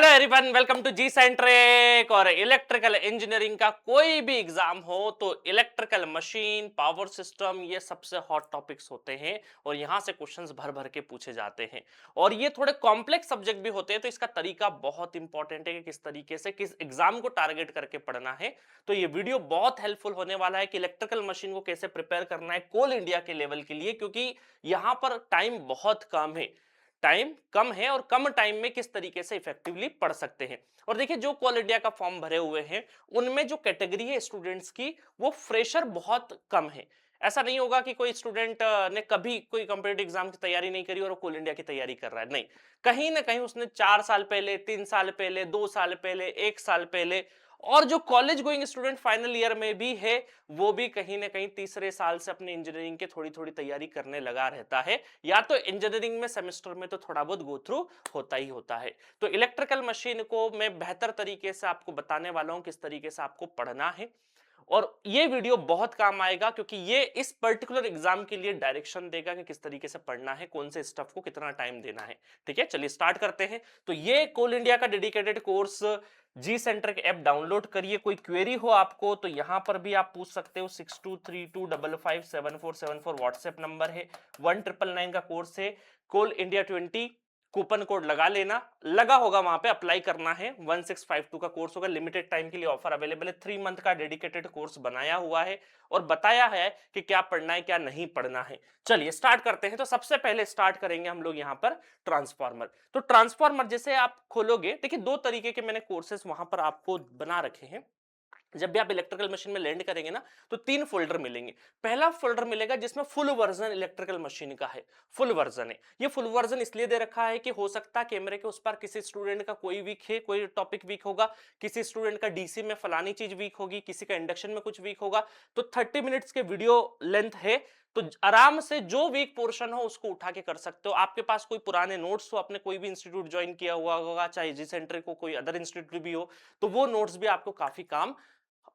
Hello everyone, welcome to G Centric. और electrical engineering का कोई भी एग्जाम हो तो इलेक्ट्रिकल मशीन, पावर सिस्टम, ये सबसे हॉट टॉपिक्स होते हैं और यहाँ से क्वेश्चंस भर भर के पूछे जाते हैं। और ये थोड़े कॉम्प्लेक्स सब्जेक्ट भी होते हैं, तो इसका तरीका बहुत इंपॉर्टेंट है कि किस तरीके से किस एग्जाम को टारगेट करके पढ़ना है। तो ये वीडियो बहुत हेल्पफुल होने वाला है कि इलेक्ट्रिकल मशीन को कैसे प्रिपेयर करना है कोल इंडिया के लेवल के लिए, क्योंकि यहाँ पर टाइम बहुत कम है। टाइम कम है और कम टाइम में किस तरीके से इफेक्टिवली पढ़ सकते हैं। और देखिए, जो कॉल इंडिया का फॉर्म भरे हुए हैं उनमें जो कैटेगरी है स्टूडेंट्स की, वो फ्रेशर बहुत कम है। ऐसा नहीं होगा कि कोई स्टूडेंट ने कभी कोई कॉम्पिटिटिव एग्जाम की तैयारी नहीं करी और वो कॉल इंडिया की तैयारी कर रहा है, नहीं। कहीं ना कहीं उसने 4 साल पहले, 3 साल पहले, 2 साल पहले, 1 साल पहले, और जो college going student final year में भी है, वो भी कहीं ना कहीं तीसरे साल से अपने इंजीनियरिंग के थोड़ी थोड़ी तैयारी करने लगा रहता है। या तो इंजीनियरिंग में सेमेस्टर में तो थोड़ा बहुत गो थ्रू होता ही होता है। तो इलेक्ट्रिकल मशीन को मैं बेहतर तरीके से आपको बताने वाला हूं किस तरीके से आपको पढ़ना है। और ये वीडियो बहुत काम आएगा क्योंकि ये इस पर्टिकुलर एग्जाम के लिए डायरेक्शन देगा कि किस तरीके से पढ़ना है, कौन से स्टफ को कितना टाइम देना है। ठीक है, चलिए स्टार्ट करते हैं। तो ये कोल इंडिया का डेडिकेटेड कोर्स जी सेंटर के ऐप डाउनलोड करिए। कोई क्वेरी हो आपको तो यहां पर भी आप पूछ सकते हो। 6232557474 व्हाट्सएप नंबर है। 1999 का कोर्स है। कोल इंडिया 20 कूपन कोड लगा लेना, लगा होगा वहां पे, अप्लाई करना है। 1652 का कोर्स होगा, लिमिटेड टाइम के लिए ऑफर अवेलेबल है। 3 मंथ का डेडिकेटेड कोर्स बनाया हुआ है और बताया है कि क्या पढ़ना है क्या नहीं पढ़ना है। चलिए स्टार्ट करते हैं। तो सबसे पहले स्टार्ट करेंगे हम लोग यहाँ पर ट्रांसफार्मर। तो ट्रांसफार्मर जैसे आप खोलोगे, देखिए दो तरीके के मैंने कोर्सेस वहां पर आपको बना रखे हैं। जब भी आप इलेक्ट्रिकल मशीन में लैंड करेंगे ना, तो 3 फोल्डर मिलेंगे। पहला फोल्डर मिलेगा जिसमें फुल वर्जन इलेक्ट्रिकल मशीन का है। फुल वर्जन है। ये फुल वर्जन इसलिए दे रखा है कि हो सकता है कैमरे के उस पर किसी स्टूडेंट का कोई वीक है, कोई टॉपिक वीक होगा, किसी स्टूडेंट का डीसी में फलानी चीज वीक होगी, किसी का इंडक्शन में कुछ वीक होगा। तो 30 मिनट्स के वीडियो लेंथ है। तो आराम से जो वीक पोर्शन हो उसको उठा के कर सकते हो। आपके पास कोई पुराने नोट्स हो, आपने कोई भी इंस्टीट्यूट ज्वाइन किया हुआ होगा, चाहे जी सेंटर को कोई अदर इंस्टीट्यूट भी हो, तो वो नोट्स भी आपको काफी काम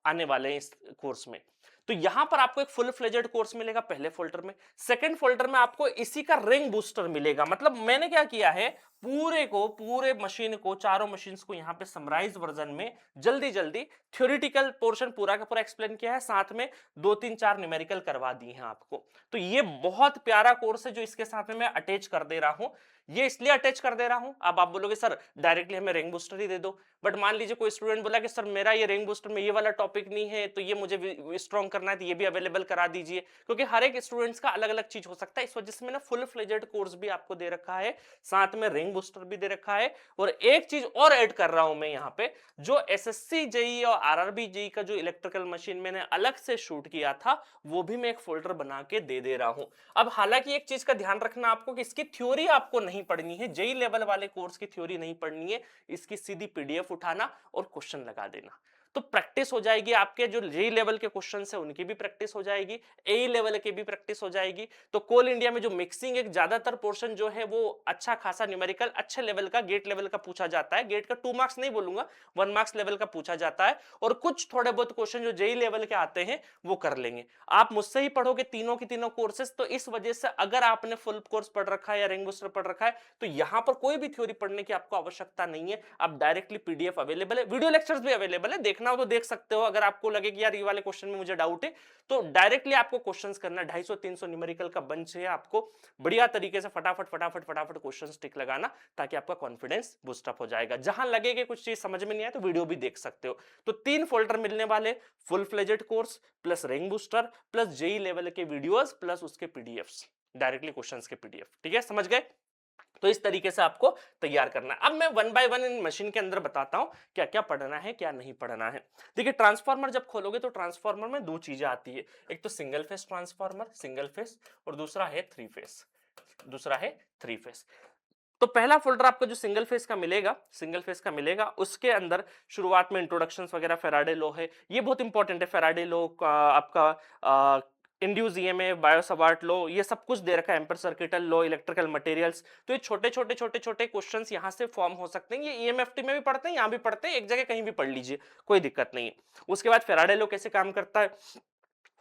आने वाले हैं इस कोर्स में। तो यहां पर आपको एक फुल फ्लेजेड कोर्स मिलेगा पहले फोल्डर में। सेकंड फोल्डर में आपको इसी का रिंग बूस्टर मिलेगा। मतलब मैंने क्या किया है, पूरे मशीन को, चारों मशीन्स को यहां पे समराइज वर्जन में जल्दी जल्दी थ्योरेटिकल पोर्शन पूरा का पूरा एक्सप्लेन किया है, साथ में 2 3 4 न्यूमेरिकल करवा दी हैं आपको। तो ये बहुत प्यारा कोर्स है जो इसके साथ में मैं अटैच कर दे रहा हूं। ये इसलिए अटैच कर दे रहा हूं, अब आप बोलोगे सर डायरेक्टली हमें रिंग बूस्टर ही दे दो। बट मान लीजिए कोई स्टूडेंट बोला कि सर मेरा ये रिंग बूस्टर में ये वाला टॉपिक नहीं है, तो ये मुझे स्ट्रॉन्ग करना है, तो ये भी अवेलेबल करा दीजिए। क्योंकि हर एक स्टूडेंट्स का अलग अलग चीज हो सकता है, इस वजह से मैंने फुल फ्लेजेड कोर्स भी आपको दे रखा है, साथ में रिंग बूस्टर भी दे रखा है। और एक चीज और ऐड कर रहा हूं मैं यहाँ पे, जो एसएससी जेई और आरआरबी जेई का जो इलेक्ट्रिकल मशीन मैंने अलग से शूट किया था, वो भी मैं एक फोल्डर बना के दे रहा हूं। अब हालांकि एक चीज का ध्यान रखना आपको कि इसकी थ्योरी आपको नहीं पढ़नी है, जेई लेवल वाले कोर्स की थ्योरी नहीं पढ़नी है। इसकी सीधी पीडीएफ उठाना और क्वेश्चन लगा देना, तो प्रैक्टिस हो जाएगी। आपके जो जेई लेवल के क्वेश्चन है उनकी भी प्रैक्टिस हो जाएगी, एई लेवल के भी प्रैक्टिस हो जाएगी। तो कोल इंडिया में जो मिक्सिंग, एक ज्यादातर पोर्शन जो है वो अच्छा खासा न्यूमेरिकल अच्छे लेवल का, गेट लेवल का पूछा जाता है। गेट का 2 मार्क्स नहीं बोलूंगा, 1 मार्क्स लेवल का पूछा जाता है। और कुछ थोड़े बहुत क्वेश्चन जो जेई लेवल के आते हैं वो कर लेंगे। आप मुझसे ही पढ़ोगे तीनों की तीनों कोर्सेस, तो इस वजह से अगर आपने फुल कोर्स पढ़ रखा है या रिंग बूस्टर पढ़ रखा है, तो यहां पर कोई भी थ्योरी पढ़ने की आपको आवश्यकता नहीं है। आप डायरेक्टली पीडीएफ अवेलेबल है, वीडियो लेक्चर्स भी अवेलेबल है, देखना हो तो देख सकते हो। अगर आपको लगे कि यार ये वाले क्वेश्चन में मुझे डाउट है, तो डायरेक्टली आपको क्वेश्चंस करना, 250-300 न्यूमेरिकल का बंच है, आपको बढ़िया तरीके से फटाफट फटाफट फटाफट क्वेश्चंस टिक लगाना, ताकि आपका कॉन्फिडेंस बूस्ट अप हो जाएगा। जहां लगे कि कुछ चीज समझ में नहीं आए तो वीडियो भी देख सकते हो। तो 3 फोल्डर मिलने वाले, full fledged course plus ring booster plus JE level के वीडियोस प्लस उसके पीडीएफ्स, डायरेक्टली क्वेश्चंस के पीडीएफ। ठीक है, समझ गए? तो इस तरीके से आपको तैयार करना है। अब मैं one by one in machine के अंदर बताता हूं क्या क्या पढ़ना है क्या नहीं पढ़ना है। देखिए, ट्रांसफार्मर जब खोलोगे तो ट्रांसफार्मर में दो चीजें आती है। एक तो single phase transformer, single phase, और दूसरा है थ्री फेस। तो पहला फोल्डर आपका जो सिंगल फेस का मिलेगा, उसके अंदर शुरुआत में इंट्रोडक्शंस वगैरह, फेराडे लॉ है, ये बहुत इंपॉर्टेंट है। फेराडे लॉ का आपका इंड्यूस ईएमएफ, बायोसवार्ट लॉ, ये सब कुछ दे रखा है। Emperor circuital law, electrical materials. तो ये छोटे छोटे क्वेश्चंस यहां से फॉर्म हो सकते हैं। ये ईएमएफटी में भी पढ़ते हैं, यहां भी पढ़ते हैं, एक जगह कहीं भी पढ़ लीजिए, कोई दिक्कत नहीं है। उसके बाद फेराडे लॉ कैसे काम करता है,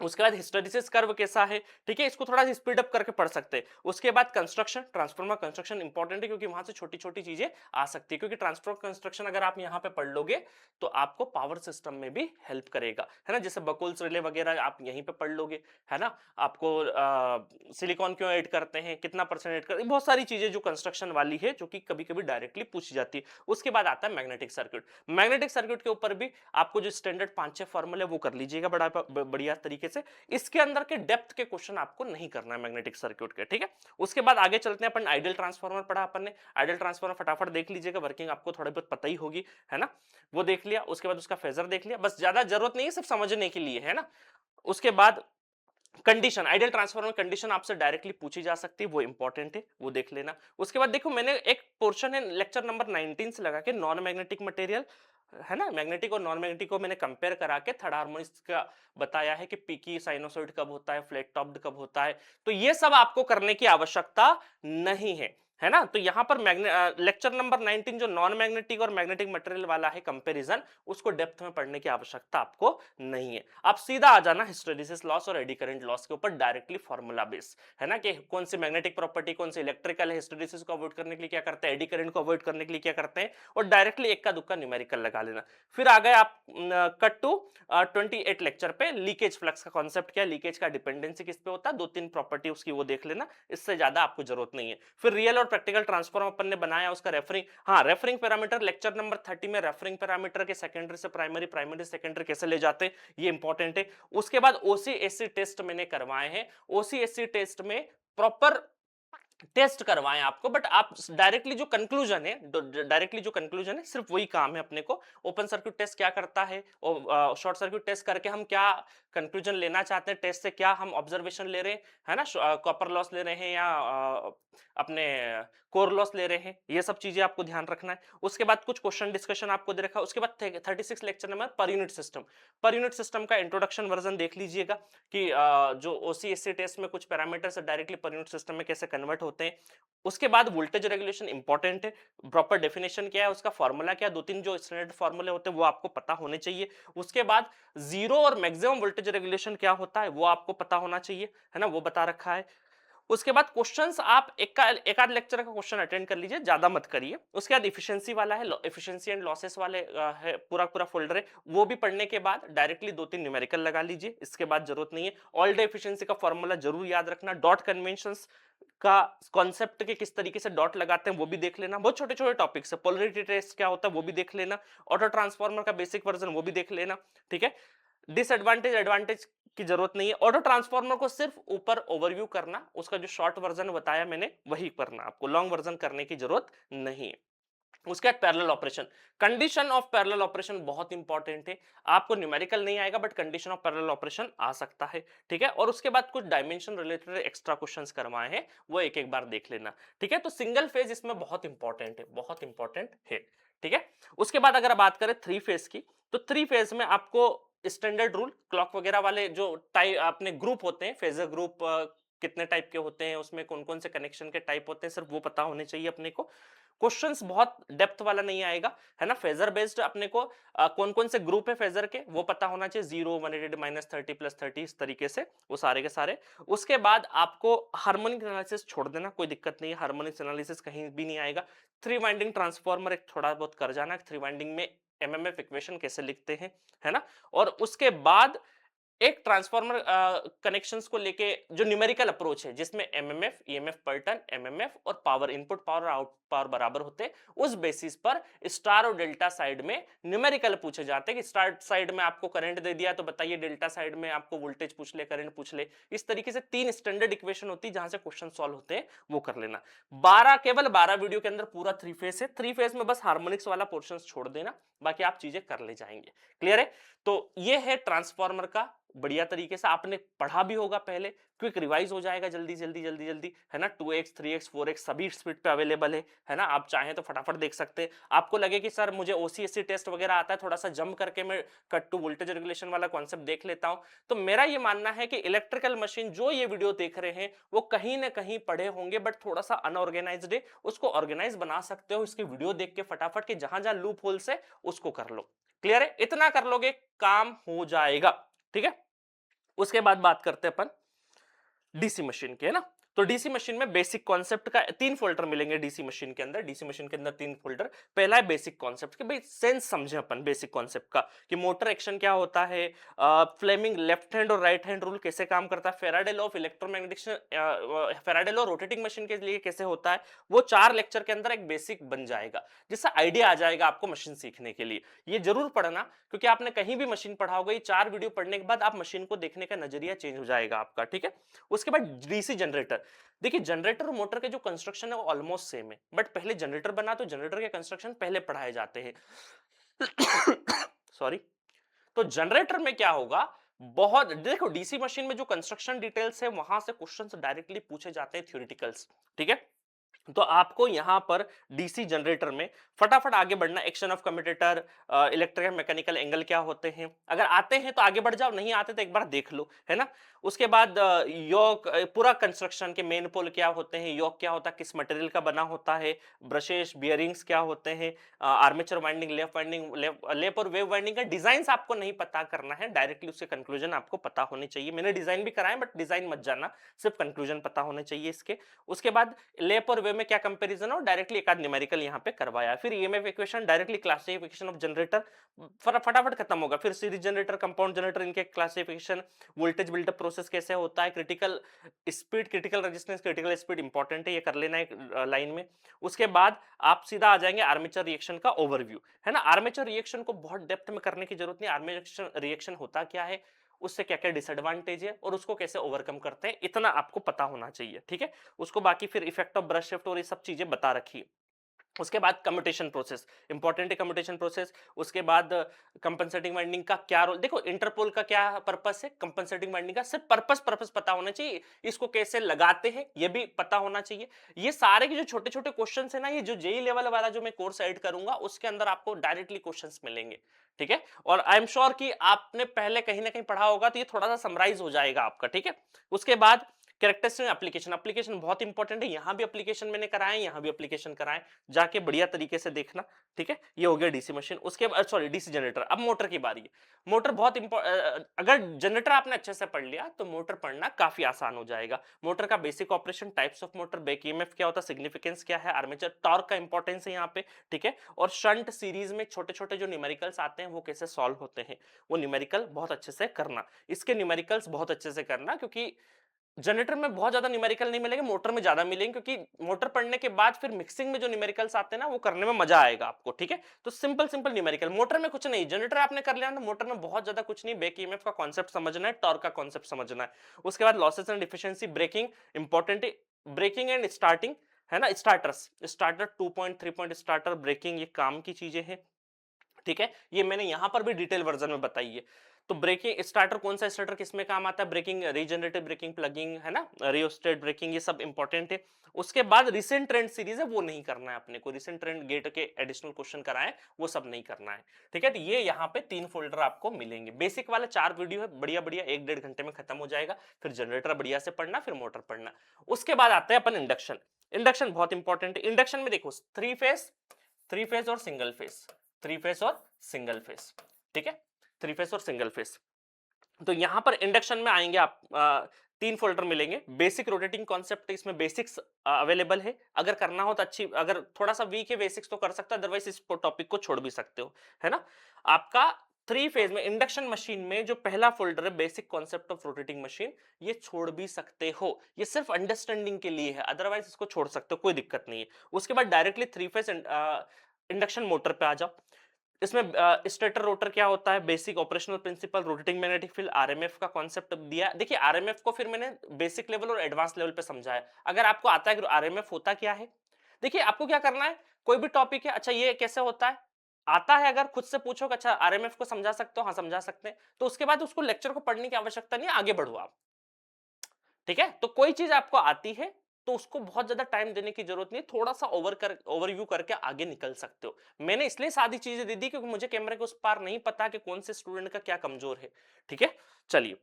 उसके बाद हिस्टैरिसीस कर्व कैसा है, ठीक है, इसको थोड़ा सा स्पीड अप करके पढ़ सकते हैं। उसके बाद कंस्ट्रक्शन, ट्रांसफार्मर कंस्ट्रक्शन इंपॉर्टेंट है क्योंकि वहां से छोटी छोटी चीजें आ सकती है, क्योंकि ट्रांसफार्मर कंस्ट्रक्शन अगर आप यहाँ पे पढ़ लोगे तो आपको पावर सिस्टम में भी हेल्प करेगा, है ना, जैसे बकुल्स रिले वगैरह आप यहीं पे पढ़ लोगे, है ना। आपको सिलिकॉन क्यों ऐड करते हैं, कितना परसेंट ऐड करते हैं, बहुत सारी चीजें जो कंस्ट्रक्शन वाली है जो कि कभी कभी डायरेक्टली पूछी जाती है। उसके बाद आता है मैग्नेटिक सर्किट। मैग्नेटिक सर्किट के ऊपर भी आपको जो स्टैंडर्ड 5-6 फॉर्मूले वो कर लीजिएगा बड़ा बढ़िया तरीके से। इसके अंदर के डेप्थ के क्वेश्चन आपको नहीं करना है मैग्नेटिक सर्किट के, ठीक है। उसके बाद आगे चलते हैं, अपन आइडियल ट्रांसफार्मर पढ़ा अपन ने, आइडियल ट्रांसफार्मर फटाफट देख लीजिएगा, वर्किंग आपको थोड़ी बहुत पता ही होगी, है ना। वो देख लिया, उसके बाद उसका फेजर देख लिया, बस ज्यादा जरूरत नहीं है, सिर्फ समझने के लिए, है ना। उसके बाद कंडीशन, आइडियल ट्रांसफार्मर कंडीशन आपसे डायरेक्टली पूछी जा सकती है, वो इंपॉर्टेंट है, वो देख लेना। उसके बाद देखो मैंने एक पोर्शन है लेक्चर नंबर 19 से लगा के नॉन मैग्नेटिक मटेरियल, है ना, मैग्नेटिक और नॉन मैग्नेटिक को मैंने कंपेयर करा के थर्ड हार्मोनिक्स का बताया है कि पीकी साइनोसॉइड कब होता है, फ्लैट टॉप्ड कब होता है। तो ये सब आपको करने की आवश्यकता नहीं है ना। तो यहां पर लेक्चर नंबर 19 जो नॉन मैग्नेटिक और मैग्नेटिक मटेरियल वाला है कंपैरिजन, उसको डेप्थ में पढ़ने की आवश्यकता आपको नहीं है। आप सीधा आ जाना हिस्टैरिसीस लॉस और एडी करंट लॉस के ऊपर डायरेक्टली फार्मूला बेस, है ना, कि कौन सी मैग्नेटिक प्रॉपर्टी, कौन सी इलेक्ट्रिकल है, हिस्टैरिसीस को अवॉइड करने के लिए क्या करते हैं, एडी करंट को अवॉइड करने के लिए क्या करते हैं, और डायरेक्टली इक्का दुक्का न्यूमेरिकल लगा लेना। फिर आ गए आप कट टू 28 लेक्चर पे, लीकेज फ्लक्स का कॉन्सेप्ट क्या है, लीकेज का डिपेंडेंसी किस पे होता है, 2-3 प्रॉपर्टी उसकी वो देख लेना, इससे ज्यादा आपको जरूरत नहीं है। फिर रियल और प्रैक्टिकल ट्रांसफॉर्म अपन ने बनाया, उसका रेफरिंग, हाँ रेफरिंग पैरामीटर लेक्चर नंबर 30 में रेफरिंग पैरामीटर के सेकेंडरी से प्राइमरी, प्राइमरी से सेकेंडरी कैसे ले जाते हैं, ये इंपॉर्टेंट है। उसके बाद ओसीएससी टेस्ट मैंने करवाए हैं, ओसीएससी टेस्ट में प्रॉपर टेस्ट करवाएं आपको, बट आप डायरेक्टली जो कंक्लूजन है, डायरेक्टली जो कंक्लूजन है सिर्फ वही काम है अपने को। ओपन सर्किट टेस्ट क्या करता है और शॉर्ट सर्किट टेस्ट करके हम क्या कंक्लूजन लेना चाहते हैं, टेस्ट से क्या हम ऑब्जर्वेशन ले रहे हैं, है ना, कॉपर लॉस ले रहे हैं या अपने कोर लॉस ले रहे हैं, ये सब चीजें आपको ध्यान रखना है। उसके बाद कुछ क्वेश्चन डिस्कशन आपको दे रखा है। उसके बाद 36 lecture number per unit system, per unit system का इंट्रोडक्शन वर्जन देख लीजिएगा कि जो ओसीएससी टेस्ट में कुछ पैरामीटर से डायरेक्टली पर यूनिट सिस्टम में कैसे कन्वर्ट होते हैं। उसके बाद वोल्टेज रेगुलेशन इंपॉर्टेंट है, प्रॉपर डेफिनेशन क्या है, उसका फॉर्मूला क्या है, 2-3 जो स्टैंडर्ड फॉर्मूले होते हैं वो आपको पता होने चाहिए। उसके बाद जीरो और मैक्सिमम वोल्टेज रेगुलेशन क्या होता है वो आपको पता होना चाहिए, है ना, वो बता रखा है। उसके बाद क्वेश्चंस आप एक आध लेक्चर का क्वेश्चन अटेंड कर लीजिए, ज्यादा मत करिए। उसके बाद इफिशिएंसी वाला है, इफिशिएंसी एंड लॉसेस वाले है, पूरा पूरा फोल्डर है, वो भी पढ़ने के बाद डायरेक्टली 2-3 न्यूमेरिकल लगा लीजिए, इसके बाद जरूरत नहीं है। ऑल डे एफिशिएंसी का फॉर्मूला जरूर याद रखना, डॉट कन्वेंशंस का कॉन्सेप्ट के किस तरीके से डॉट लगाते हैं वो भी देख लेना, बहुत छोटे छोटे टॉपिक्स है। पोलरिटी टेस्ट क्या होता है वो भी देख लेना, ऑटो ट्रांसफार्मर का बेसिक वर्जन वो भी देख लेना, ठीक है। डिसएडवांटेज एडवांटेज की जरूरत नहीं है, ऑटो ट्रांसफार्मर को सिर्फ ऊपर ओवरव्यू करना, उसका जो शॉर्ट वर्जन बताया मैंने वही करना, आपको लॉन्ग वर्जन करने की जरूरत नहीं है। उसके बाद parallel operation, condition of parallel operation बहुत इंपॉर्टेंट है, आपको न्यूमेरिकल नहीं आएगा but condition of parallel operation आ सकता है, ठीक है। और उसके बाद कुछ डायमेंशन रिलेटेड एक्स्ट्रा क्वेश्चंस करवाए हैं, वो एक एक बार देख लेना, ठीक है। तो सिंगल फेज इसमें बहुत इंपॉर्टेंट है, बहुत इंपॉर्टेंट है, ठीक है। उसके बाद अगर बात करें थ्री फेज की, तो थ्री फेज में आपको स्टैंडर्ड रूल, क्लॉक वगैरह वाले जो टाइप अपने ग्रुप होते हैं, फेजर ग्रुप कितने टाइप के होते हैं, उसमें कौन कौन से कनेक्शन के टाइप होते हैं, सिर्फ वो पता होने चाहिए अपने को। क्वेश्चंस बहुत डेप्थ वाला नहीं आएगा, है ना। फेजर बेस्ड अपने को कौन कौन से ग्रुप है फेजर के वो पता होना चाहिए, 0, 180, -30, +30, इस तरीके से वो सारे के सारे। उसके बाद आपको हार्मोनिक एनालिसिस छोड़ देना, कोई दिक्कत नहीं है, हार्मोनिक एनालिसिस कहीं भी नहीं आएगा। थ्री वाइंडिंग ट्रांसफार्मर एक थोड़ा बहुत कर जाना, थ्री वाइंडिंग में एमएमएफ इक्वेशन कैसे लिखते हैं, है ना। और उसके बाद एक ट्रांसफार्मर कनेक्शंस को लेके जो न्यूमेरिकल अप्रोच है जिसमें एमएमएफ, ईएमएफ पर टर्न, एमएमएफ और power input power out power बराबर होते हैं, उस बेसिस पर स्टार और डेल्टा साइड में न्यूमेरिकल पूछे जाते हैं कि स्टार साइड में आपको करंट दे दिया तो बताइए डेल्टा साइड में आपको वोल्टेज पूछ ले, करंट पूछ ले। इस तरीके से 3 स्टैंडर्ड इक्वेशन होती है जहां से क्वेश्चन सॉल्व होते हैं, वो कर लेना। 12 केवल 12 वीडियो के अंदर पूरा थ्री फेज है, थ्री फेज में बस हार्मोनिक्स वाला पोर्शन छोड़ देना, बाकी आप चीजें कर ले जाएंगे। क्लियर है। तो ये है ट्रांसफार्मर का, बढ़िया तरीके से आपने पढ़ा भी होगा पहले, क्विक रिवाइज हो जाएगा जल्दी जल्दी जल्दी जल्दी, है ना। 2x 3x 4x सभी स्पीड पे अवेलेबल है ना, आप चाहें तो फटाफट देख सकते हैं। आपको लगे कि सर मुझे ओसीएससी टेस्ट वगैरह आता है, थोड़ा सा जंप करके मैं कट टू वोल्टेज रेगुलेशन वाला कॉन्सेप्ट देख लेता हूं, तो मेरा ये मानना है कि इलेक्ट्रिकल मशीन जो ये वीडियो देख रहे हैं वो कहीं ना कहीं पढ़े होंगे बट थोड़ा सा अनऑर्गेनाइज्ड है, उसको ऑर्गेनाइज बना सकते हो इसकी वीडियो देख के फटाफट, के जहां जहां लूप होल्स है उसको कर लो। क्लियर है, इतना कर लोगे काम हो जाएगा, ठीक है। उसके बाद बात करते हैं अपन डीसी मशीन के, है ना। तो डीसी मशीन में बेसिक कॉन्सेप्ट का 3 फोल्डर मिलेंगे डीसी मशीन के अंदर। डीसी मशीन के अंदर 3 फोल्डर। पहला है बेसिक कॉन्सेप्ट कि भाई सेंस समझे अपन बेसिक कॉन्सेप्ट का कि मोटर एक्शन क्या होता है, फ्लेमिंग लेफ्ट हैंड और राइट हैंड रूल कैसे काम करता है, Faraday law of electromagnetic, Faraday law rotating machine के लिए कैसे होता है, वो 4 लेक्चर के अंदर एक बेसिक बन जाएगा, जिससे आइडिया आ जाएगा आपको मशीन सीखने के लिए। ये जरूर पढ़ना, क्योंकि आपने कहीं भी मशीन पढ़ा होगा, ये 4 वीडियो पढ़ने के बाद आप मशीन को देखने का नजरिया चेंज हो जाएगा आपका, ठीक है। उसके बाद डीसी जनरेटर। देखिए जनरेटर और मोटर के जो कंस्ट्रक्शन है वो ऑलमोस्ट सेम है, बट पहले जनरेटर बना तो जनरेटर के कंस्ट्रक्शन पहले पढ़ाए जाते हैं। सॉरी। तो जनरेटर में क्या होगा, बहुत देखो डीसी मशीन में जो कंस्ट्रक्शन डिटेल्स है वहां से क्वेश्चंस डायरेक्टली पूछे जाते हैं, थ्योरेटिकल्स, ठीक है। तो आपको यहां पर डीसी जनरेटर में फटाफट आगे बढ़ना, action of commutator, electrical mechanical angle क्या होते हैं, अगर आते हैं तो आगे बढ़ जाओ, नहीं आते तो एक बार देख लो, है ना। उसके बाद योक, पूरा कंस्ट्रक्शन के मेन पोल क्या होते हैं, योक क्या होता है, किस मटेरियल का बना होता है, ब्रशेस बियरिंग्स क्या होते हैं, आर्मेचर वाइंडिंग, लेफ्ट वाइंडिंग, लेप और वेव वाइंडिंग का डिजाइन आपको नहीं पता करना है, डायरेक्टली उसके कंक्लूजन आपको पता होने चाहिए। मैंने डिजाइन भी कराए बट डिजाइन मत जाना, सिर्फ कंक्लूजन पता होने चाहिए इसके। उसके बाद लेप और वेव में क्या कंपैरिजन हो, डायरेक्टली एक आध न्यूमेरिकल यहां पे करवाया। फिर EMF equation, directly classification of generator, फटाफट खत्म होगा। फिर सीरीज जनरेटर, कंपाउंड जनरेटर, इनके क्लासिफिकेशन, वोल्टेज बिल्डअप प्रोसेस कैसे होता है, critical speed, critical resistance, critical speed important है, ये कर लेना एक लाइन में। उसके बाद आप सीधा आ जाएंगे आर्मेचर रिएक्शन का ओवरव्यू, है ना। आर्मेचर रिएक्शन को बहुत डेप्थ में करने की जरूरत नहीं, आर्मेचर रिएक्शन होता क्या है, उससे क्या क्या डिसएडवांटेज है और उसको कैसे ओवरकम करते हैं, इतना आपको पता होना चाहिए, ठीक है। उसको बाकी फिर इफेक्ट ऑफ ब्रश शिफ्ट और ये सब चीजें बता रखी है। उसके बाद कम्यूटेशन प्रोसेस इंपॉर्टेंट है, कम्यूटेशन प्रोसेस। उसके बाद कंपनसेटिंग वाइंडिंग का क्या रोल, देखो इंटरपोल का क्या पर्पस है, कंपनसेटिंग वाइंडिंग का सिर्फ पर्पस पता होना चाहिए, इसको कैसे लगाते हैं ये भी पता होना चाहिए। ये सारे के जो छोटे छोटे क्वेश्चंस है ना, ये जो जेई लेवल वाला जो मैं कोर्स ऐड करूंगा उसके अंदर आपको डायरेक्टली क्वेश्चंस मिलेंगे, ठीक है। और आई एम श्योर कि आपने पहले कहीं ना कहीं पढ़ा होगा, तो ये थोड़ा सा समराइज हो जाएगा आपका, ठीक है। उसके बाद कैरेक्टरिस्टिक एप्लीकेशन, एप्लीकेशन बहुत इंपॉर्टेंट है, यहां भी एप्लीकेशन मैंने कराए, यहां भी एप्लीकेशन कराए, जाके बढ़िया तरीके से देखना, ठीक है। ये हो गया डीसी मशीन। उसके बाद सॉरी डीसी जनरेटर। अब मोटर की बारी है। मोटर बहुत अगर जनरेटर आपने अच्छे से पढ़ लिया तो मोटर पढ़ना काफी आसान हो जाएगा। मोटर का basic operation, types of motor, back EMF क्या होता है, सिग्निफिकेंस क्या है, आर्मेचर टॉर्क का इंपॉर्टेंस है यहाँ पे, ठीक है। और शंट सीरीज में छोटे छोटे जो न्यूमेरिकल्स आते हैं वो कैसे सॉल्व होते हैं, वो न्यूमेरिकल बहुत अच्छे से करना, इसके न्यूमेरिकल्स बहुत अच्छे से करना, क्योंकि जनरेटर में बहुत ज्यादा न्यूमेरिकल नहीं मिलेंगे, मोटर में ज्यादा मिलेंगे, क्योंकि मोटर पढ़ने के बाद फिर मिक्सिंग में जो न्यूमेरिकल्स आते हैं ना वो करने में मजा आएगा आपको, ठीक है। तो सिंपल सिंपल न्यूमेरिकल, मोटर में कुछ नहीं, जनरेटर आपने कर लिया ना, मोटर में बहुत ज्यादा कुछ नहीं, बैक ईएमएफ का कॉन्सेप्ट समझना है, टॉर्क का कॉन्सेप्ट समझना है। उसके बाद losses and efficiency, braking important है, ब्रेकिंग एंड स्टार्टिंग, है ना, starters, starter 2 point 3 point starter, braking, ये काम की चीजें हैं, ठीक है। ये मैंने यहां पर भी डिटेल वर्जन में बताई है। तो ब्रेकिंग स्टार्टर, कौन सा स्टार्टर किसमें काम आता है, ब्रेकिंग, रीजनरेटिव ब्रेकिंग, प्लगिंग, है ना, रियोस्टेट ब्रेकिंग, ये सब इंपॉर्टेंट है। उसके बाद रिसेंट ट्रेंड सीरीज है, वो नहीं करना है अपने को, रिसेंट ट्रेंड गेट के एडिशनल क्वेश्चन कराए वो सब नहीं करना है, ठीक है। तो ये यहाँ पे 3 फोल्डर आपको मिलेंगे। बेसिक वाले 4 वीडियो है, बढ़िया बढ़िया 1 डेढ़ घंटे में खत्म हो जाएगा। फिर जनरेटर बढ़िया से पढ़ना, फिर मोटर पढ़ना। उसके बाद आते हैं अपन इंडक्शन। इंडक्शन बहुत इंपॉर्टेंट है। इंडक्शन में देखो 3 फेज और सिंगल फेज, 3 फेज और सिंगल फेज, ठीक है, 3 फेज और सिंगल फेज। तो यहां पर इंडक्शन में आएंगे आप 3 फोल्डर मिलेंगे। बेसिक रोटेटिंग कॉन्सेप्ट, इसमें बेसिक्स अवेलेबल है, अगर करना हो तो अच्छी, अगर थोड़ा सा वीक है बेसिक्स तो कर सकते हो, अदरवाइज इस टॉपिक को छोड़ भी सकते हो, है ना। आपका 3 फेज में इंडक्शन मशीन में जो पहला फोल्डर है basic concept of rotating machine, ये छोड़ भी सकते हो, ये सिर्फ अंडरस्टैंडिंग के लिए है, अदरवाइज इसको छोड़ सकते हो, कोई दिक्कत नहीं है। उसके बाद डायरेक्टली 3 फेज इंडक्शन मोटर पे आ जाओ। इसमें स्टेटर रोटर क्या होता है, basic operational principle, rotating magnetic field, RMF का कॉन्सेप्ट दिया। देखिए आरएमएफ को फिर मैंने बेसिक लेवल और एडवांस लेवल पे समझाया। अगर आपको आता है कि आरएमएफ होता क्या है, देखिए आपको क्या करना है, कोई भी टॉपिक है, अच्छा ये कैसे होता है, आता है, अगर खुद से पूछो कि अच्छा आरएमएफ को समझा सकते हो, हाँ समझा सकते हैं, तो उसके बाद उसको लेक्चर को पढ़ने की आवश्यकता नहीं है, आगे बढ़ो आप, ठीक है। तो कोई चीज आपको आती है तो उसको बहुत ज्यादा टाइम देने की जरूरत नहीं, थोड़ा सा ओवरव्यू करके आगे निकल सकते हो। मैंने इसलिए सादी चीजें दे दी क्योंकि मुझे कैमरे के उस पार नहीं पता कि कौन से स्टूडेंट का क्या कमजोर है, ठीक है। चलिए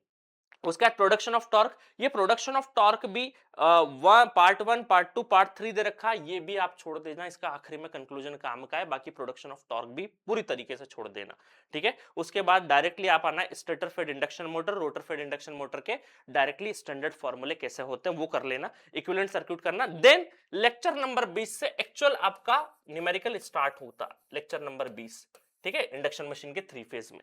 उसके बाद प्रोडक्शन ऑफ टॉर्क, ये प्रोडक्शन ऑफ टॉर्क भी पार्ट 1 पार्ट 2 पार्ट 3 दे रखा है, ये भी आप छोड़ देना, इसका आखिरी में कंक्लूजन काम का है, बाकी प्रोडक्शन ऑफ टॉर्क भी पूरी तरीके से छोड़ देना। ठीक है, उसके बाद डायरेक्टली आप आना stator fed induction motor, rotor fed induction motor के डायरेक्टली स्टैंडर्ड फॉर्मूले कैसे होते हैं वो कर लेना, इक्विवेलेंट सर्किट करना। देन लेक्चर नंबर 20 से एक्चुअल आपका न्यूमेरिकल स्टार्ट होता, लेक्चर नंबर 20। ठीक है, इंडक्शन मशीन के 3 फेज में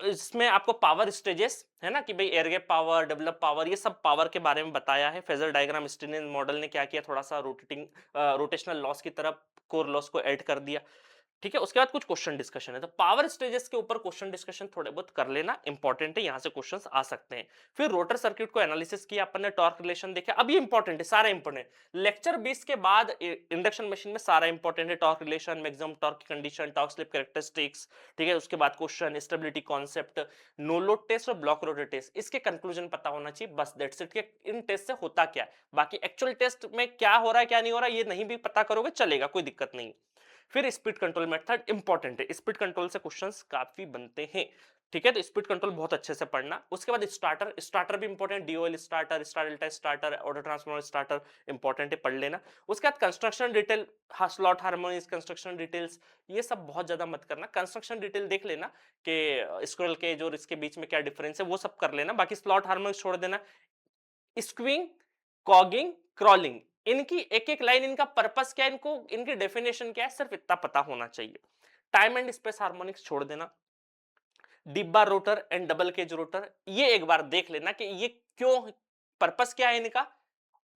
इसमें आपको पावर स्टेजेस है ना, कि भाई air gap power, develop power, ये सब पावर के बारे में बताया है। फेजर डायग्राम स्टीनर मॉडल ने क्या किया, थोड़ा सा रोटेशनल लॉस की तरफ कोर लॉस को ऐड कर दिया। ठीक है, उसके बाद कुछ क्वेश्चन डिस्कशन है, तो पावर स्टेजेस के ऊपर क्वेश्चन डिस्कशन थोड़े बहुत कर लेना, इंपॉर्टेंट है, यहां से क्वेश्चंस आ सकते हैं। फिर रोटर सर्किट को एनालिसिस किया अपन ने, टॉर्क रिलेशन देखा, अब ये इंपॉर्टेंट है, सारा इंपॉर्टेंट। लेक्चर 20 के बाद इंडक्शन मशीन में सारा इंपॉर्टेंट है, टॉर्क रिलेशन, मैक्सिमम टॉर्क की कंडीशन, टॉर्क स्लिप कैरेक्टरिस्टिक्स। ठीक है, उसके बाद question stability concept, no load test और ब्लॉक रोटर टेस्ट, इसके कंक्लूजन पता होना चाहिए, बस दैट्स इट। के इन टेस्ट से होता क्या है, बाकी एक्चुअल टेस्ट में क्या हो रहा है क्या नहीं हो रहा है ये नहीं भी पता करोगे चलेगा, कोई दिक्कत नहीं। फिर स्पीड कंट्रोल मेथड इंपॉर्टेंट है, स्पीड कंट्रोल से क्वेश्चंस काफी बनते हैं। ठीक है, तो स्पीड कंट्रोल बहुत अच्छे से पढ़ना। उसके बाद स्टार्टर, स्टार्टर भी important, DOL starter, star delta starter, auto transformer starter important है, पढ़ लेना। उसके बाद construction detail, slot harmonics, construction details, ये सब बहुत ज्यादा मत करना, कंस्ट्रक्शन डिटेल देख लेना कि स्क्रोल के जो इसके बीच में क्या डिफरेंस है वो सब कर लेना, बाकी स्लॉट हार्मोनिक्स छोड़ देना। स्क्विंग, कॉगिंग, क्रॉलिंग, इनकी एक एक लाइन, इनका पर्पस क्या है, इनको इनकी डेफिनेशन क्या है, सिर्फ इतना पता होना चाहिए। टाइम एंड स्पेस हार्मोनिक्स छोड़ देना। Deep bar rotor and double cage rotor, ये एक बार देख लेना कि ये क्यों, पर्पस क्या है इनका,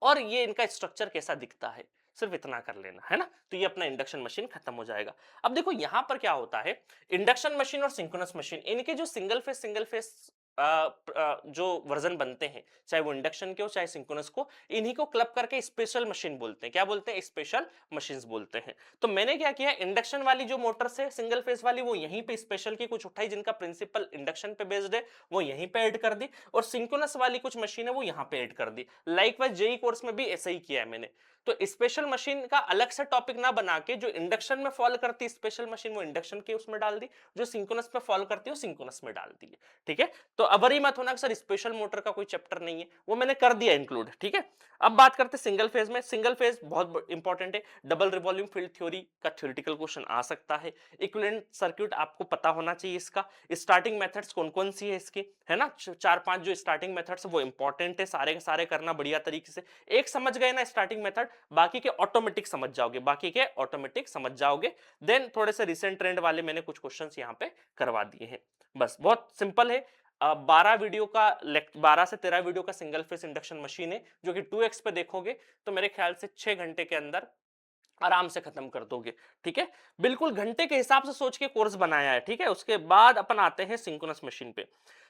और ये इनका स्ट्रक्चर कैसा दिखता है, सिर्फ इतना कर लेना है ना, तो ये अपना इंडक्शन मशीन खत्म हो जाएगा। अब देखो यहां पर क्या होता है, इंडक्शन मशीन और सिंक्रोनस मशीन, इनके जो सिंगल फेस जो वर्जन बनते हैं, चाहे वो इंडक्शन के हो चाहे सिंक्रोनस को, इन्हीं को क्लब करके स्पेशल मशीन बोलते हैं। क्या बोलते हैं, स्पेशल मशीन्स बोलते हैं। तो मैंने क्या किया, इंडक्शन वाली जो मोटर्स है सिंगल फेस वाली, वो यहीं पे स्पेशल की कुछ उठाई जिनका प्रिंसिपल इंडक्शन पे बेस्ड है, वो यहीं पे ऐड कर दी, और सिंक्रोनस वाली कुछ मशीन है वो यहां पे ऐड कर दी। लाइकवाइज जेई कोर्स में भी ऐसा ही किया है मैंने। तो स्पेशल मशीन का अलग से टॉपिक ना बना के, जो इंडक्शन में फॉलो करती है स्पेशल मशीन, वो इंडक्शन के उसमें डाल दी, जो सिंक्रोनस में फॉलो करती है वो सिंक्रोनस में डाल दी। ठीक है, तो अब ही मत होना कि सर स्पेशल मोटर का कोई चैप्टर नहीं है, वो मैंने कर दिया इंक्लूड। ठीक है, अब बात करते हैं सिंगल फेज में। सिंगल फेज बहुत इंपॉर्टेंट है, डबल रिवॉल्यूम फील्ड थ्योरी का थ्योरेटिकल क्वेश्चन आ सकता है। इक्विवेलेंट सर्किट आपको पता होना चाहिए इसका। स्टार्टिंग मेथड्स कौन कौन सी है इसकी, है ना, 4-5 जो स्टार्टिंग मेथड्स वो इंपॉर्टेंट है, सारे के सारे करना बढ़िया तरीके से। एक समझ गए ना स्टार्टिंग मेथड, बाकी के ऑटोमेटिक समझ जाओगे, देन थोड़े से रिसेंट ट्रेंड वाले मैंने कुछ क्वेश्चंस यहाँ पे करवा दिए हैं। बस बहुत सिंपल है। 12 से 13 वीडियो का सिंगल फेस इंडक्शन मशीन है, जो कि 2x पे देखोगे तो मेरे ख्याल से 6 घंटे के अंदर आराम से खत्म कर दोगे। ठीक है, बिल्कुल घंटे के हिसाब से सोच के कोर्स बनाया है। ठीक है, उसके बाद अपन आते हैं सिंक्रोनस मशीन पे।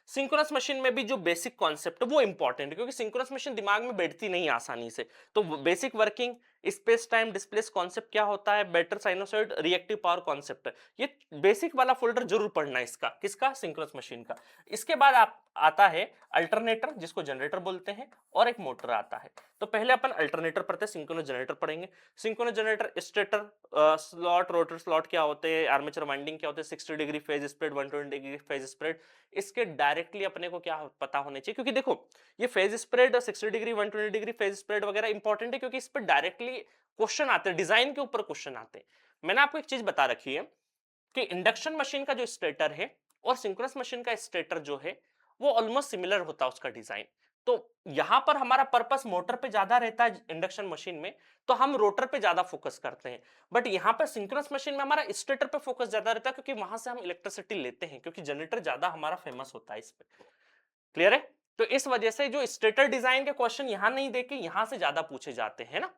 सिंक्रोनस मशीन में भी जो बेसिक कॉन्सेप्ट है वो इंपॉर्टेंट है, क्योंकि सिंक्रोनस मशीन दिमाग में बैठती नहीं आसानी से। तो basic working, space time displace concept क्या होता है, better sinusoid, reactive power concept, ये बेसिक वाला फोल्डर जरूर पढ़ना है इसका, किसका, सिंक्रोनस मशीन का। इसके बाद आप आता है अल्टरनेटर, जिसको जनरेटर बोलते हैं, और एक मोटर आता है। तो पहले अपन अल्टरनेटर पढ़ते हैं, सिंक्रोनस जनरेटर पढ़ेंगे। Synchronous generator, stator slot, rotor slot क्या होते हैं, आर्मेचर वाइंडिंग क्या होते हैं, 60 degree phase spread, 120 degree phase spread, इसके डायरेक्टली अपने को क्या पता होने चाहिए, क्योंकि देखो ये phase spread 60 degree 120 degree phase spread वगैरह इंपॉर्टेंट है, क्योंकि इस पर डायरेक्टली क्वेश्चन आते हैं, डिजाइन के ऊपर क्वेश्चन आते हैं। मैंने आपको एक चीज बता रखी है कि इंडक्शन मशीन का जो स्टेटर है और सिंक्रोनस मशीन का स्टेटर जो है वो ऑलमोस्ट सिमिलर होता है उसका डिजाइन। तो यहां पर हमारा पर्पस मोटर पे ज्यादा रहता है इंडक्शन मशीन में, तो हम रोटर पे ज्यादा फोकस करते हैं। बट यहां पर सिंक्रोनस मशीन में हमारा स्टेटर पे फोकस ज्यादा रहता है, क्योंकि वहां से हम इलेक्ट्रिसिटी लेते हैं, क्योंकि जनरेटर ज्यादा हमारा फेमस होता है इस पे। क्लियर है, तो इस वजह से जो स्टेटर डिजाइन के क्वेश्चन यहां नहीं देके यहां से ज्यादा पूछे जाते हैं ना।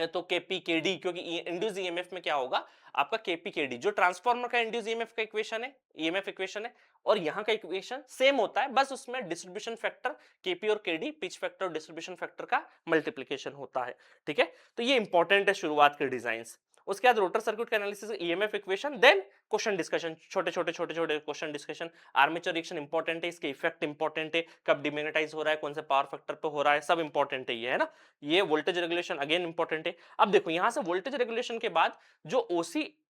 तो केपी केडी, क्योंकि इंड्यूस ईएमएफ में क्या होगा आपका, केपी केडी जो ट्रांसफार्मर का इंड्यूस ईएमएफ का इक्वेशन है, ईएमएफ इक्वेशन है, और यहां का इक्वेशन सेम होता है, बस उसमें डिस्ट्रीब्यूशन फैक्टर केपी और केडी, पिच फैक्टर और डिस्ट्रीब्यूशन फैक्टर का मल्टीप्लिकेशन होता है। ठीक है, तो ये इंपॉर्टेंट है शुरुआत के डिजाइन। उसके बाद रोटर सर्किट का analysis, EMF equation, then question discussion, छोटे छोटे question discussion. Armature reaction important है, इसके इफेक्ट इंपॉर्टेंट है, कब डिमैग्नेटाइज हो रहा है, कौन से पावर फैक्टर पे हो रहा है, सब इंपॉर्टेंट है ये, है ना। ये वोल्टेज रेगुलेशन अगेन इंपॉर्टेंट है। अब देखो यहां से वोल्टेज रेगुलेशन के बाद जो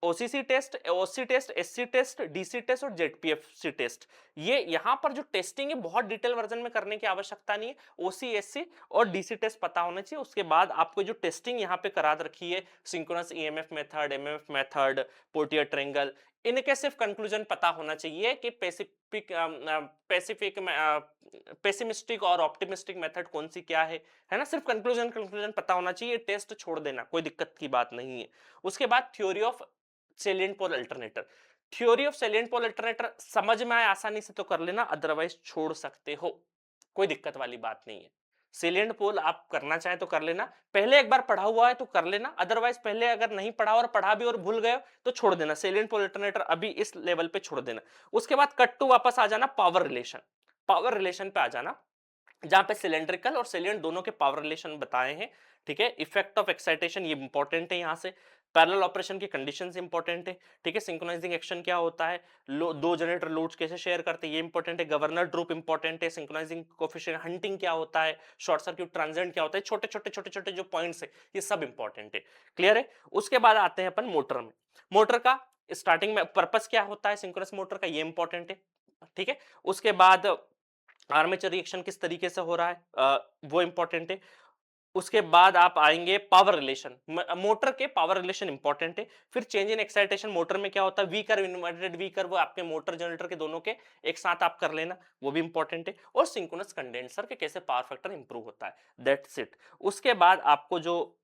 OCC test, OC test, SC test, DC test और जेडपीएफसी टेस्ट, ये यहां पर जो टेस्टिंग है बहुत डिटेल वर्जन में करने की आवश्यकता नहीं है। ओसी, एससी और डीसी टेस्ट पता होना चाहिए। उसके बाद आपको जो टेस्टिंग यहाँ पे करा रखी है, synchronous EMF method, MMF method, Potier triangle, इनके सिर्फ कंक्लूजन पता होना चाहिए कि पेसिमिस्टिक और ऑप्टिमिस्टिक मेथड कौन सी क्या है ना। सिर्फ कंक्लूजन पता होना चाहिए, टेस्ट छोड़ देना, कोई दिक्कत की बात नहीं है। उसके बाद theory of salient pole alternator, theory of salient pole alternator समझ में आए आसानी से तो कर लेना, अदरवाइज छोड़ सकते हो, कोई दिक्कत वाली बात नहीं है। सैलिएंट पोल आप करना चाहे तो कर लेना, पहले एक बार पढ़ा हुआ है तो कर लेना, अदरवाइज पहले अगर नहीं पढ़ा और पढ़ा भी और भूल गए तो छोड़ देना, सैलिएंट पोल अल्टरनेटर अभी इस लेवल पे छोड़ देना। उसके बाद कट टू वापस आ जाना पावर रिलेशन, पावर रिलेशन पे आ जाना, जहां पे सिलेंड्रिकल और सैलिएंट दोनों के पावर रिलेशन बताए हैं, ठीक है। इफेक्ट ऑफ एक्साइटेशन ये इंपॉर्टेंट है, यहां से पैरेलल ऑपरेशन की कंडीशंस इंपॉर्टेंट है, ठीक है। सिंक्रोनाइजिंग एक्शन क्या होता है, दो जनरेटर लोड्स कैसे शेयर करते हैं ये इंपॉर्टेंट है। गवर्नर ड्रूप इंपॉर्टेंट है। सिंक्रोनाइजिंग कोएफिशिएंट, हंटिंग क्या होता है, शॉर्ट सर्किट ट्रांजिएंट क्या होता है, छोटे छोटे जो पॉइंट्स है ये सब इंपॉर्टेंट है, क्लियर है। उसके बाद आते हैं अपन मोटर में। मोटर का स्टार्टिंग में पर्पस क्या होता है सिंक्रोनस मोटर का, ये इंपॉर्टेंट है, ठीक है। उसके बाद आर्मेचर रिएक्शन किस तरीके से हो रहा है वो इंपॉर्टेंट है। उसके बाद आप आएंगे पावर रिलेशन, मोटर के पावर रिलेशन इंपॉर्टेंट है। फिर चेंज इन एक्साइटेशन मोटर में क्या होता है, V curve, inverted V curve, वो आपके मोटर जनरेटर के दोनों के एक साथ आप कर लेना, वो भी इंपॉर्टेंट है। और सिंक्रोनस कंडेंसर के कैसे पावर फैक्टर इंप्रूव होता है, दैट्स इट। उसके बाद आपको जो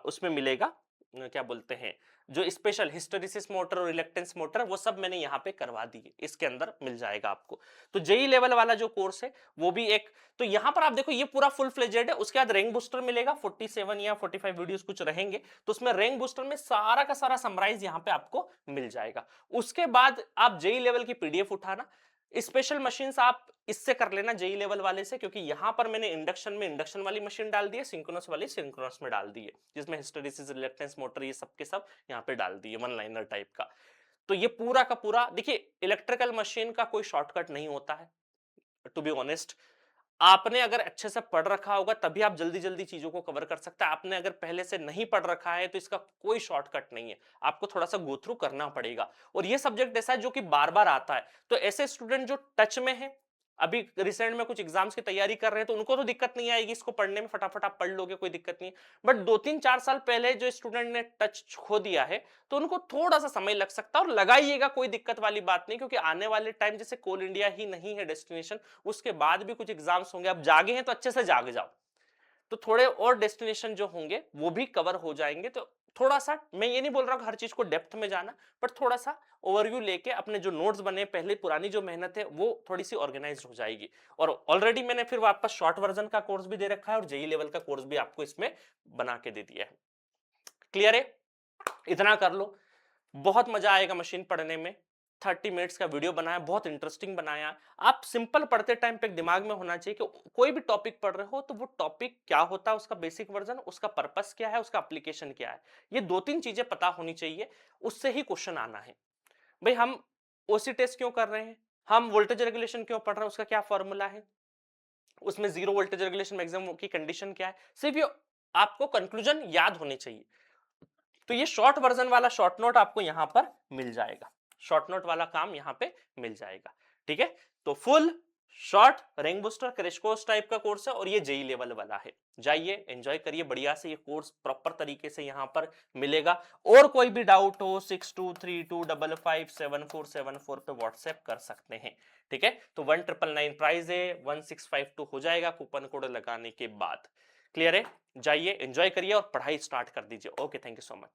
उसमें मिलेगा क्या बोलते हैं, जो स्पेशल हिस्टेरिसिस मोटर और रिलक्टेंस मोटर, वो सब मैंने यहाँ पे करवा दी है, इसके अंदर मिल जाएगा आपको। तो जेई लेवल वाला जो कोर्स है वो भी एक, तो यहां पर आप देखो ये पूरा फुल फ्लेजेड है। उसके बाद रैंक बूस्टर मिलेगा, 47 या 45 वीडियोस कुछ रहेंगे, तो उसमें रैंक बूस्टर में सारा का सारा समराइज यहां पे आपको मिल जाएगा। उसके बाद आप जेई लेवल की पीडीएफ उठाना, स्पेशल मशीन्स आप इससे कर लेना जेई लेवल वाले से, क्योंकि यहां पर मैंने इंडक्शन में इंडक्शन वाली मशीन डाल दी है, सिंक्रोनस वाली सिंक्रोनस में डाल दी है, जिसमें हिस्टेरिसिस, रिलक्टेंस मोटर ये सब के सब यहाँ पे डाल दी है, वन लाइनर टाइप का। तो ये पूरा का पूरा देखिए, इलेक्ट्रिकल मशीन का कोई शॉर्टकट नहीं होता है, टू बी ऑनेस्ट। आपने अगर अच्छे से पढ़ रखा होगा तभी आप जल्दी जल्दी चीजों को कवर कर सकते हैं। आपने अगर पहले से नहीं पढ़ रखा है तो इसका कोई शॉर्टकट नहीं है, आपको थोड़ा सा गो थ्रू करना पड़ेगा। और ये सब्जेक्ट ऐसा है जो कि बार बार आता है, तो ऐसे स्टूडेंट जो टच में है, अभी रिसेंट में कुछ एग्जाम्स की तैयारी कर रहे हैं, तो उनको तो दिक्कत नहीं आएगी, इसको पढ़ने में फटाफट आप पढ़ लोगे, कोई दिक्कत नहीं। बट 2-3-4 साल पहले जो स्टूडेंट ने टच खो दिया है, तो उनको थोड़ा सा समय लग सकता है, और लगाइएगा, कोई दिक्कत वाली बात नहीं, क्योंकि आने वाले टाइम जैसे कोल इंडिया ही नहीं है डेस्टिनेशन, उसके बाद भी कुछ एग्जाम्स होंगे। अब जागे हैं तो अच्छे से जाग जाओ, तो थोड़े और डेस्टिनेशन जो होंगे वो भी कवर हो जाएंगे। तो थोड़ा सा, मैं ये नहीं बोल रहा हूं हर चीज को डेप्थ में जाना, बट थोड़ा सा ओवरव्यू लेके अपने जो नोट्स बने पहले, पुरानी जो मेहनत है वो थोड़ी सी ऑर्गेनाइज हो जाएगी। और ऑलरेडी मैंने फिर वापस शॉर्ट वर्जन का कोर्स भी दे रखा है, और जेई लेवल का कोर्स भी आपको इसमें बना के दे दिया है, क्लियर है। इतना कर लो, बहुत मजा आएगा मशीन पढ़ने में। 30 मिनट्स का वीडियो बनाया, बहुत इंटरेस्टिंग बनाया। आप सिंपल पढ़ते टाइम पे दिमाग में होना चाहिए कि कोई भी टॉपिक पढ़ रहे हो तो वो टॉपिक क्या होता है, उसका बेसिक वर्जन, उसका पर्पस क्या है, उसका एप्लीकेशन क्या है, ये 2-3 चीजें पता होनी चाहिए, उससे ही क्वेश्चन आना है। भाई हम ओसी टेस्ट क्यों कर रहे हैं, हम वोल्टेज रेगुलेशन क्यों पढ़ रहे हैं, उसका क्या फॉर्मूला है, उसमें जीरो वोल्टेज रेगुलेशन मैक्सिमम की कंडीशन क्या है, सिर्फ ये आपको कंक्लूजन याद होने चाहिए। तो ये शॉर्ट वर्जन वाला शॉर्ट नोट आपको यहां पर मिल जाएगा, शॉर्ट नोट वाला काम यहां पे मिल जाएगा, ठीक है। तो full short rank booster crash course type का कोर्स है, और ये जेई लेवल वाला है। जाइए एंजॉय करिए बढ़िया से, ये कोर्स प्रॉपर तरीके से यहां पर मिलेगा। और कोई भी डाउट हो 6232557474 पे व्हाट्सएप कर सकते हैं, ठीक है। तो 1999 प्राइस है, 1652 हो जाएगा कूपन कोड लगाने के बाद, क्लियर है। जाइए एंजॉय करिए और पढ़ाई स्टार्ट कर दीजिए। Okay, thank you so much.